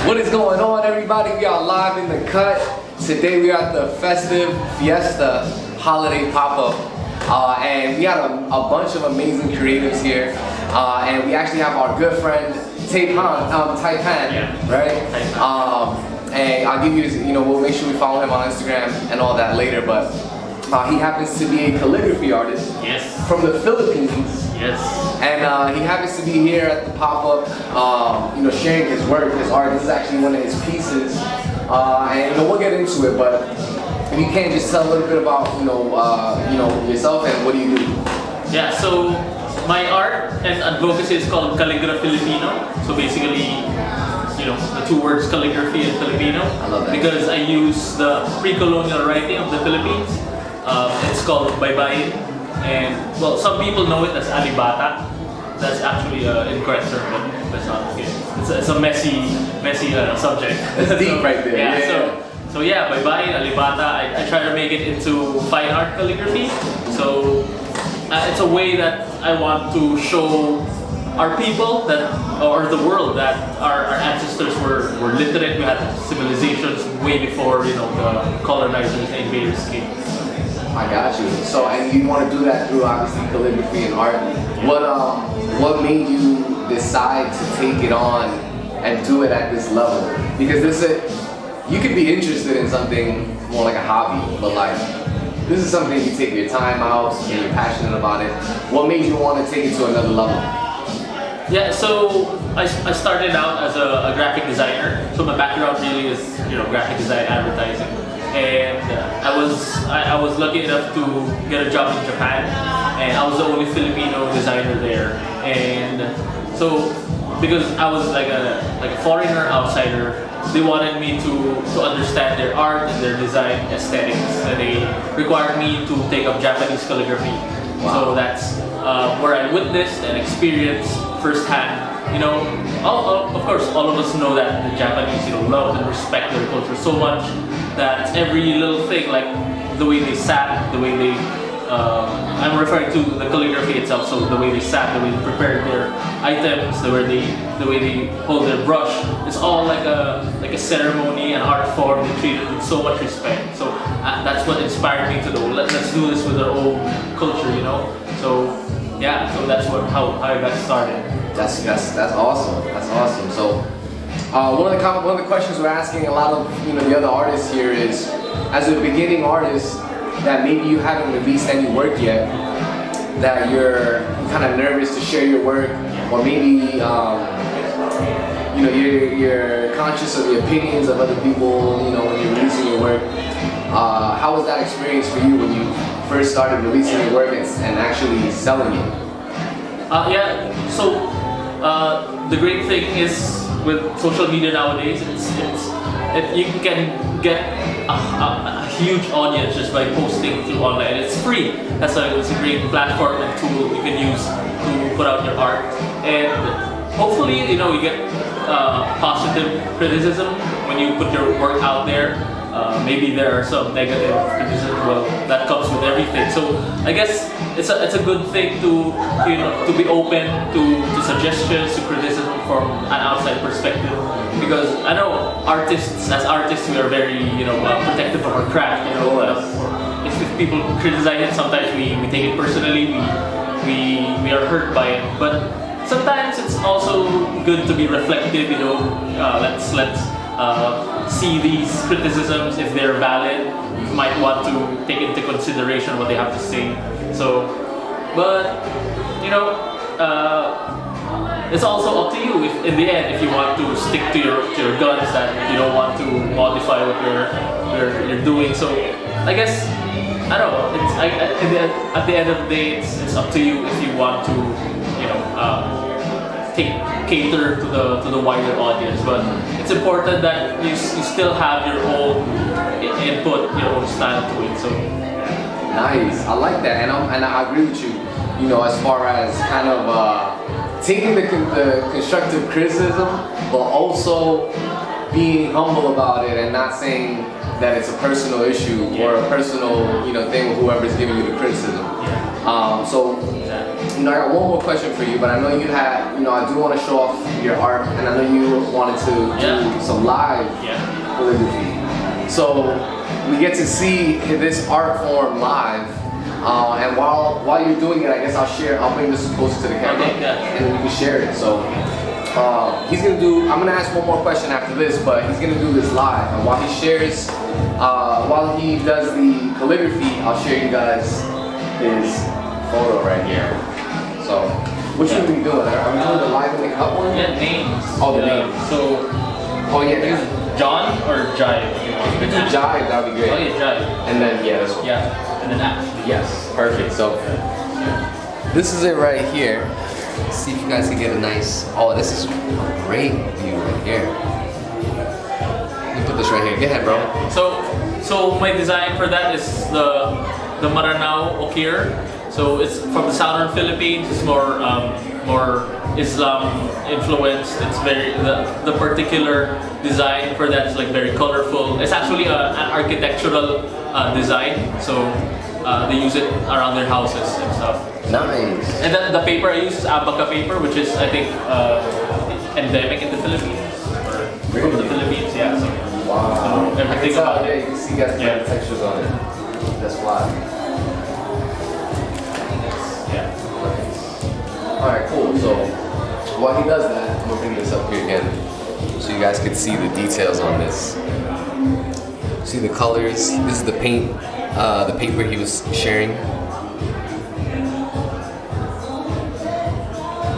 What is going on, everybody? We are live in the cut. Today we are at the Festive Fiesta Holiday Pop-Up. And we had a bunch of amazing creatives here. And we actually have our good friend Taipan, right? And I'll give you, we'll make sure we follow him on Instagram and all that later. But he happens to be a calligraphy artist from the Philippines. And he happens to be here at the pop-up, sharing his work, his art. This is actually one of his pieces. And we'll get into it, but if you can just tell a little bit about, yourself and what do you do? Yeah, so my art and advocacy is called Calligraphy Filipino. So basically, the two words calligraphy and Filipino. I love that. Because I use the pre-colonial writing of the Philippines. It's called Baybayin. And well, some people know it as alibata. That's actually an incorrect term, but that's not okay. It's a messy subject. It's deep right there. So Baybayin, alibata. I try to make it into fine art calligraphy. So it's a way that I want to show our people or the world that our ancestors were literate. We had civilizations way before the colonizers and invaders came. I got you. So, and you want to do that through obviously calligraphy and art. What made you decide to take it on and do it at this level? Because you could be interested in something more like a hobby, but this is something you take your time out and you're passionate about it. What made you want to take it to another level? Yeah, so I started out as a graphic designer. So my background really is graphic design, advertising. And I was lucky enough to get a job in Japan, and I was the only Filipino designer there. And so, because I was like a foreigner, outsider, they wanted me to understand their art and their design aesthetics, and they required me to take up Japanese calligraphy. Wow. So that's where I witnessed and experienced firsthand. Of course, all of us know that the Japanese, love and respect their culture so much that every little thing, like the way they sat, the way they, I'm referring to the calligraphy itself, so the way they sat, the way they prepared their items, the way they hold their brush, it's all like a ceremony, an art form. They treat it with so much respect. So that's what inspired me to do. Let's do this with our own culture, So yeah, so that's how I got started. That's awesome. That's awesome. So one of the questions we're asking a lot of the other artists here is, as a beginning artist that maybe you haven't released any work yet, that you're kind of nervous to share your work, or maybe you're conscious of the opinions of other people when you're releasing your work. How was that experience for you when you first started releasing your work and actually selling it? So the great thing is with social media nowadays, you can get a huge audience just by posting through online. It's free. It's a great platform and tool you can use to put out your art, and hopefully you get positive criticism when you put your work out there. Maybe there are some negative criticism. Well, that comes with everything. So I guess it's a good thing to be open to suggestions, to criticism from an outside perspective. Because I know as artists, we are very protective of our craft. If people criticize it, sometimes we take it personally. We are hurt by it. But sometimes it's also good to be reflective. Let's see these criticisms. If they're valid, you might want to take into consideration what they have to say. So, but it's also up to you in the end if you want to stick to your guns, that you don't want to modify what you're doing. So I guess I don't know. At the end of the day, it's up to you if you want to cater to the wider audience, but it's important that you still have your own input, your own style to it. So nice, I like that, and I agree with you. As far as kind of taking the constructive criticism, but also being humble about it and not saying that it's a personal issue or a personal thing with whoever's giving you the criticism. So I got one more question for you, but I know you had, I do want to show off your art, and I know you wanted to do some live calligraphy. So we get to see this art form live, and while you're doing it, I guess I'll bring this closer to the camera, and then you can share it. So I'm gonna ask one more question after this, but he's gonna do this live, and while he shares, while he does the calligraphy, I'll share you guys his photo right here. So, what should we be doing? Are we doing the live in the cup one? Yeah, names. Oh, the names. So, John or Jive? If you do Jive, that'd be great. Oh yeah, Jive. And then, this one. Yeah, and then Ashley. Yes, perfect. So, this is it right here. Let's see if you guys can get a nice, this is a great view right here. Let me put this right here. Go ahead, bro. So my design for that is the Maranao Okir. So it's from the southern Philippines. It's more Islam influenced. It's very the particular design for that is like very colorful. It's actually an architectural design. So they use it around their houses and stuff. Nice. And then the paper I use is abaca paper, which is I think endemic in the Philippines or from the Philippines. Yeah. So, wow. So everything about it. You can see guys the textures on it. That's why. Alright, cool. So while he does that, I'm gonna bring this up here again so you guys can see the details on this. See the colors. This is the paint, the paper he was sharing.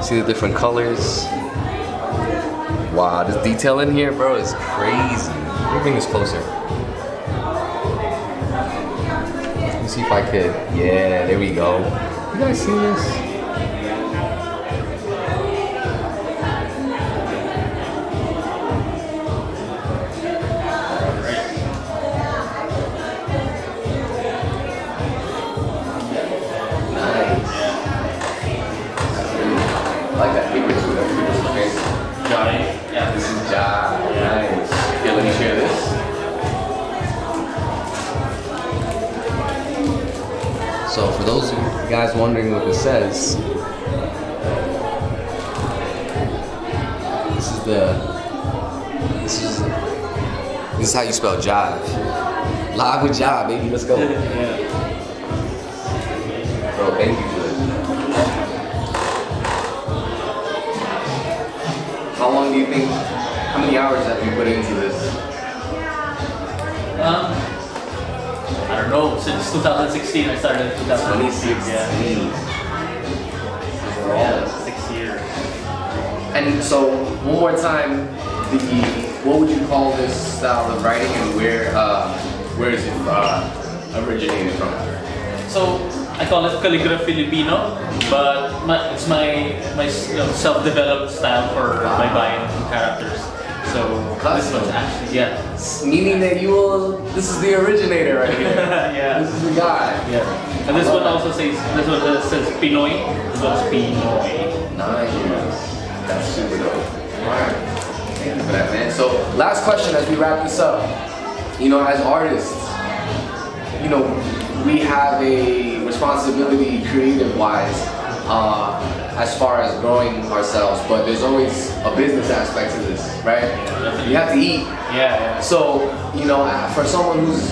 See the different colors. Wow, this detail in here, bro, is crazy. Let me bring this closer. Let me see if I could. Yeah, there we go. You guys see this? So for those of you guys wondering what this says, this is how you spell jive. Live with jive, baby. Let's go. Bro, thank you for this. How long do you think? How many hours have you put into this? I don't know, since 2016, I started in 2016. 2016. Yeah, 6 years. And so, one more time, what would you call this style of writing, and where is it originated from? So, I call it Calligraphy Filipino, but it's my self-developed style for my buying characters. So this one's actually, meaning that this is the originator right here. Yeah. This is the guy. Yeah. And this one also says, Pinoy. This one's Pinoy. Nice. That's super dope. Alright. Thank you for that, man. So, last question as we wrap this up. As artists, we have a responsibility creative-wise as far as growing ourselves, but there's always a business aspect to this, right? You have to eat. Yeah. So, for someone who's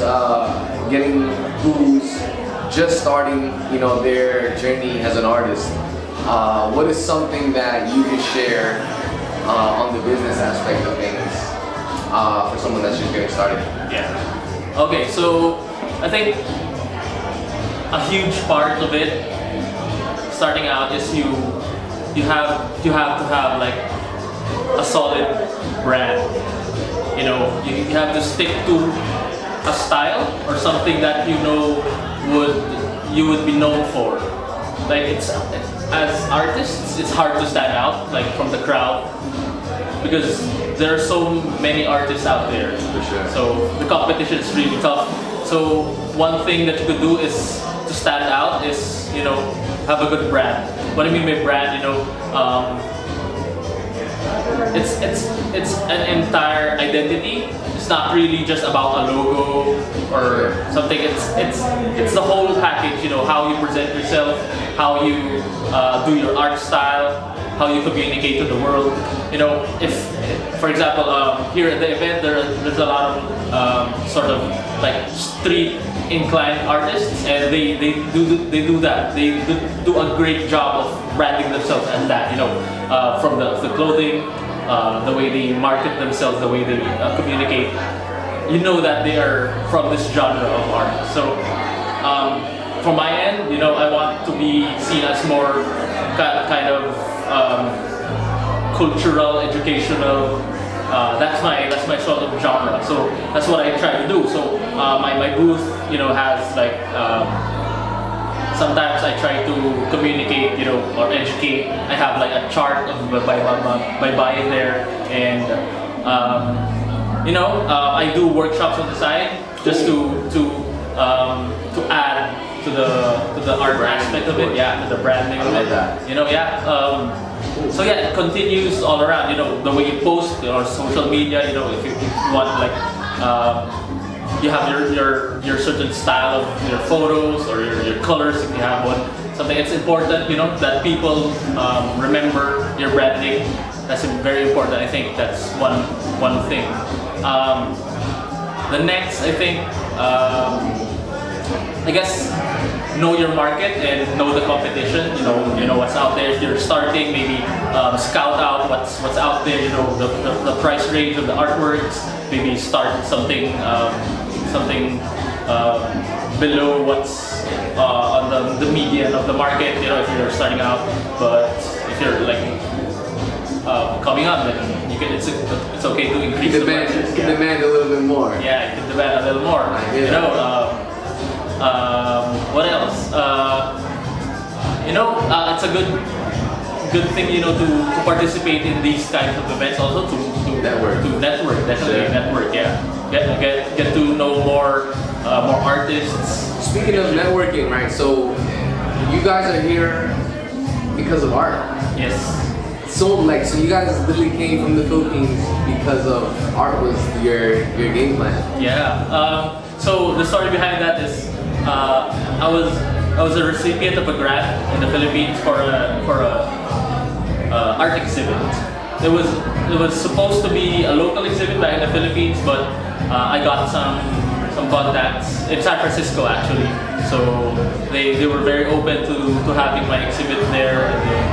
who's just starting, their journey as an artist, what is something that you can share on the business aspect of things for someone that's just getting started? Yeah. Okay, so I think a huge part of it starting out is you have to have like a solid brand. You have to stick to a style or something that you would be known for. Like as artists, it's hard to stand out like from the crowd because there are so many artists out there. For sure. So the competition is really tough. So one thing that you could do is to stand out is have a good brand. What I mean by brand, it's an entire identity. It's not really just about a logo or something. It's the whole package. You know, how you present yourself, how you do your art style, how you communicate to the world. You know, if for example here at the event there's a lot of sort of like street inclined artists, and they do that. They do a great job of branding themselves as that. You know, from the clothing, the way they market themselves, the way they communicate. You know that they are from this genre of art. So from my end, you know, I want to be seen as more kind of cultural, educational. That's my sort of genre. So that's what I try to do. So my booth, you know, has like sometimes I try to communicate, you know, or educate. I have like a chart of by buying there, and you know, I do workshops on the side just to add to the art aspect of it, yeah, to the branding of it. That. You know, yeah. So yeah, it continues all around. You know, the way you post or social media. You know, if you want like you have your certain style of your photos or your colors if you have one. Something it's important. You know, that people remember your branding. That's very important. I think that's one thing. The next, I think. I guess know your market and know the competition. You know what's out there. If you're starting, maybe scout out what's out there. You know the price range of the artworks. Maybe start something below what's on the median of the market. You know, if you're starting out, but if you're like coming up, then you can. It's okay to increase the prices. Demand a little bit more. Yeah, you can demand a little more. You know. What else? You know, it's a good thing, you know, to participate in these kinds of events. Also to network. Definitely network. Yeah, get to know more artists. Speaking of networking, right? So you guys are here because of art. Yes. So you guys literally came from the Philippines because of art was your game plan. Yeah. So the story behind that is I was a recipient of a grant in the Philippines for a art exhibit. It was supposed to be a local exhibit back in the Philippines, but I got some contacts in San Francisco actually. So they were very open to having my exhibit there, and then,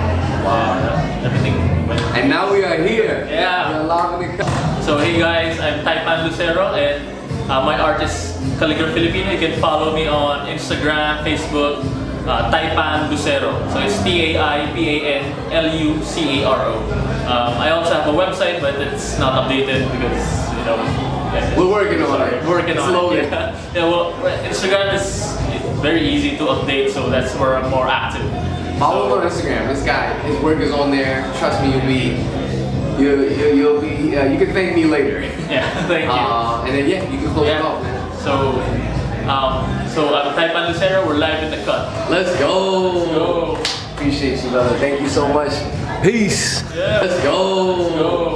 everything went. And now we are here. Yeah. We're allowed to come. So hey guys, I'm Taipan Lucero, and my art is Calligraphy Filipino. You can follow me on Instagram, Facebook, Taipan Lucero. So it's TAIPANLUCARO. I also have a website, but it's not updated because, you know, we're working on it. Working on slowly. it. Yeah, well, Instagram is very easy to update, so that's where I'm more active. Follow him on Instagram. This guy, his work is on there. Trust me, you'll be. You can thank me later. Yeah, thank you. And then yeah, you can close it off, man. So I'm Taipan Lucero. We're live in the cut. Let's go. Let's go. Appreciate you, brother. Thank you so much. Peace. Yeah. Let's go. Let's go.